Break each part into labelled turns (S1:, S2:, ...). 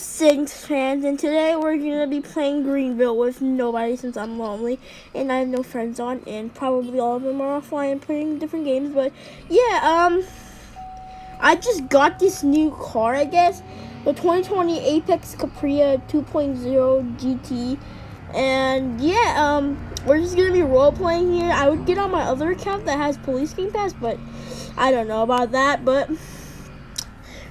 S1: Six fans, and today we're gonna be playing Greenville with nobody since I'm lonely and I have no friends on, and probably all of them are offline playing different games. But yeah, I just got this new car, I guess, the 2020 Apex Capria 2.0 GT, and yeah, we're just gonna be role playing here. I would get on my other account that has police game pass, but I don't know about that. But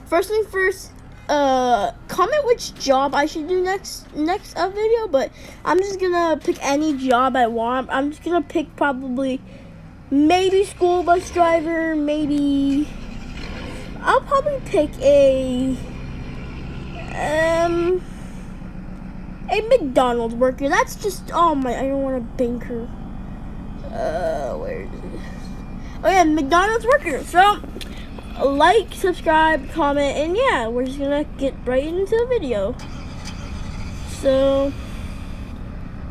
S1: first thing first. Comment which job I should do next video, but I'm just gonna pick any job I want. I'm just gonna pick probably maybe school bus driver, maybe I'll probably pick a McDonald's worker. That's just I don't want a banker. Where is it? Oh yeah, McDonald's worker. So like, subscribe, comment, and yeah, we're just gonna get right into the video. So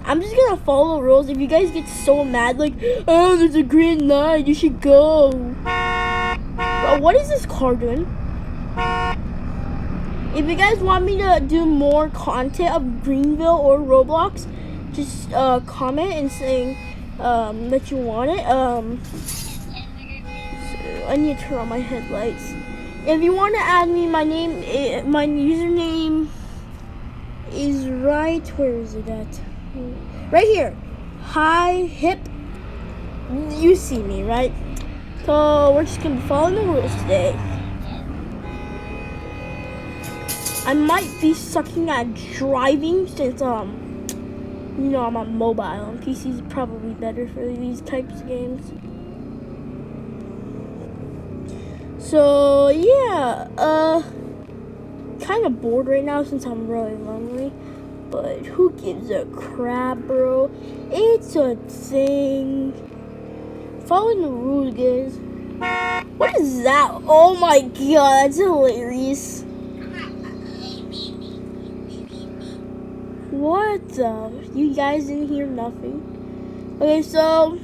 S1: I'm just gonna follow the rules. If you guys get so mad, like, oh, there's a green light, you should go. Bro, what is this car doing? If you guys want me to do more content of Greenville or Roblox, just comment and saying that you want it. I need to turn on my headlights. If you want to add me, my username is right. Where is it at? Right here. Hi hip. You see me, right? So we're just gonna be following the rules today. I might be sucking at driving since I'm on mobile, and PC is probably better for these types of games. So yeah, kind of bored right now since I'm really lonely, but who gives a crap, bro? It's a thing. Following the rules, guys. What is that? Oh my god, that's hilarious. What the? You guys didn't hear nothing? Okay, so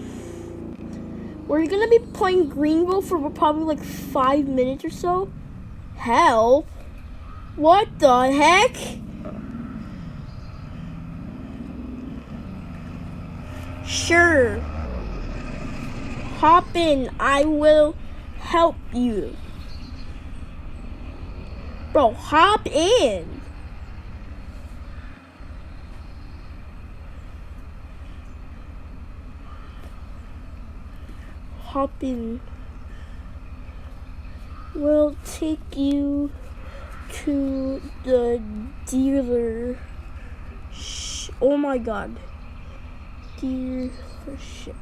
S1: we're gonna be playing Greenville for probably like 5 minutes or so. Hell, what the heck? Sure. Hop in, I will help you. Bro, hop in. Hop in. We'll take you to the dealer. Oh my god. Dealership.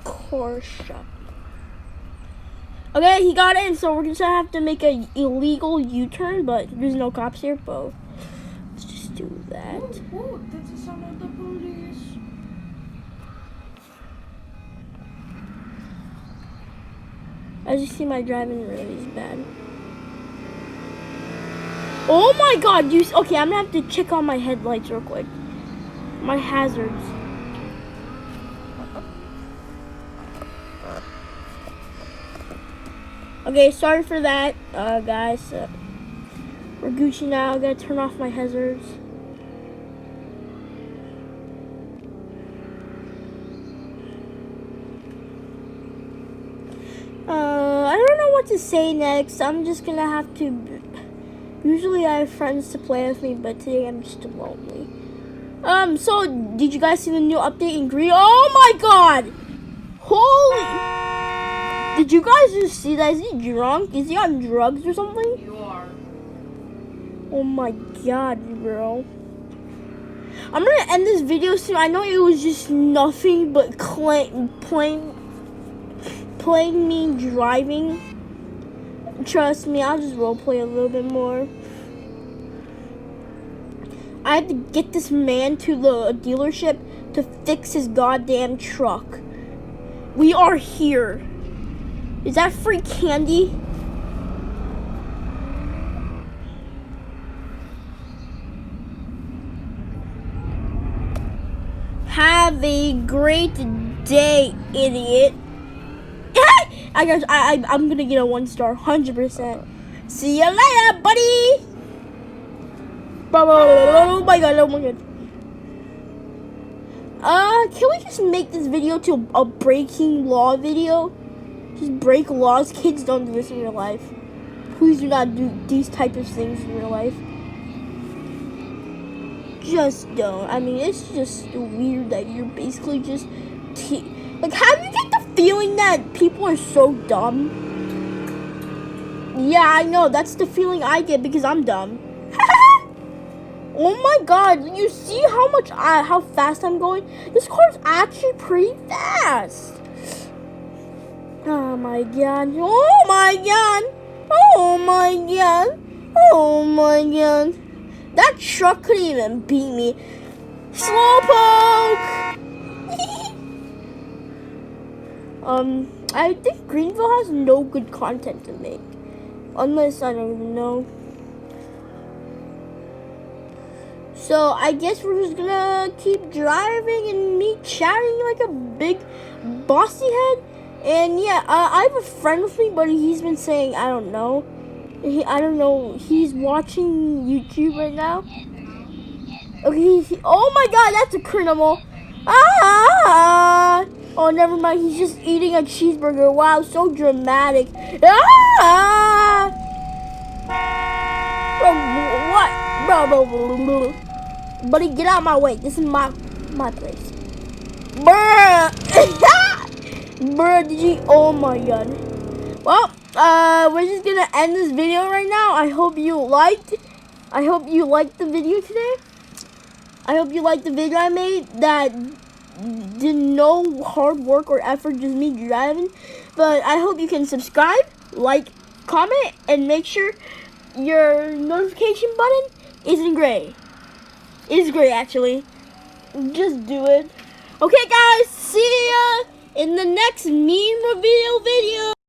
S1: Car shop. Okay, he got in, so we're just gonna have to make an illegal U-turn, but there's no cops here, but let's just do that.
S2: Oh, that's the sound of the police.
S1: As you see, my driving really is bad. Oh my god, okay, I'm gonna have to check on my headlights real quick. My hazards. Okay, sorry for that, guys. We're Gucci now. I gotta turn off my hazards. I don't know what to say next. I'm just gonna have to. Usually I have friends to play with me, but today I'm just lonely. So did you guys see the new update in Green? Oh my god! Holy! Did you guys just see that? Is he drunk? Is he on drugs or something?
S2: You are.
S1: Oh my god, bro. I'm gonna end this video soon. I know it was just nothing but playing me driving. Trust me, I'll just roleplay a little bit more. I have to get this man to the dealership to fix his goddamn truck. We are here. Is that free candy? Have a great day, idiot. I'm gonna get a 1 star, 100%. See you later, buddy. Oh my god, oh my god. Can we just make this video to a breaking law video? Just break laws. Kids don't do this in real life. Please do not do these type of things in real life. Just don't. I mean, it's just weird that you're basically just like, have you get the feeling that people are so dumb? Yeah, I know. That's the feeling I get because I'm dumb. Oh my god, you see how fast I'm going? This car's actually pretty fast. Oh my god. Oh my god. Oh my god. Oh my god. That truck couldn't even beat me. Slowpoke. I think Greenville has no good content to make. Unless I don't even know. So I guess we're just gonna keep driving and me chatting like a big bossy head. And yeah, I have a friend with me, but he's been saying I don't know. He's watching YouTube right now. Okay. Oh my god, that's a criminal. Ah! Oh, never mind. He's just eating a cheeseburger. Wow, so dramatic. Ah! Bro, what? Bro. Buddy, get out of my way. This is my place. Bruh. Bruh, did you? Oh my god. Well, we're just gonna end this video right now. I hope you liked the video today. I hope you liked the video I made that did no hard work or effort, just me driving. But I hope you can subscribe, like, comment, and make sure your notification button isn't gray. It's gray, actually. Just do it. Okay, guys, see ya in the next meme reveal video.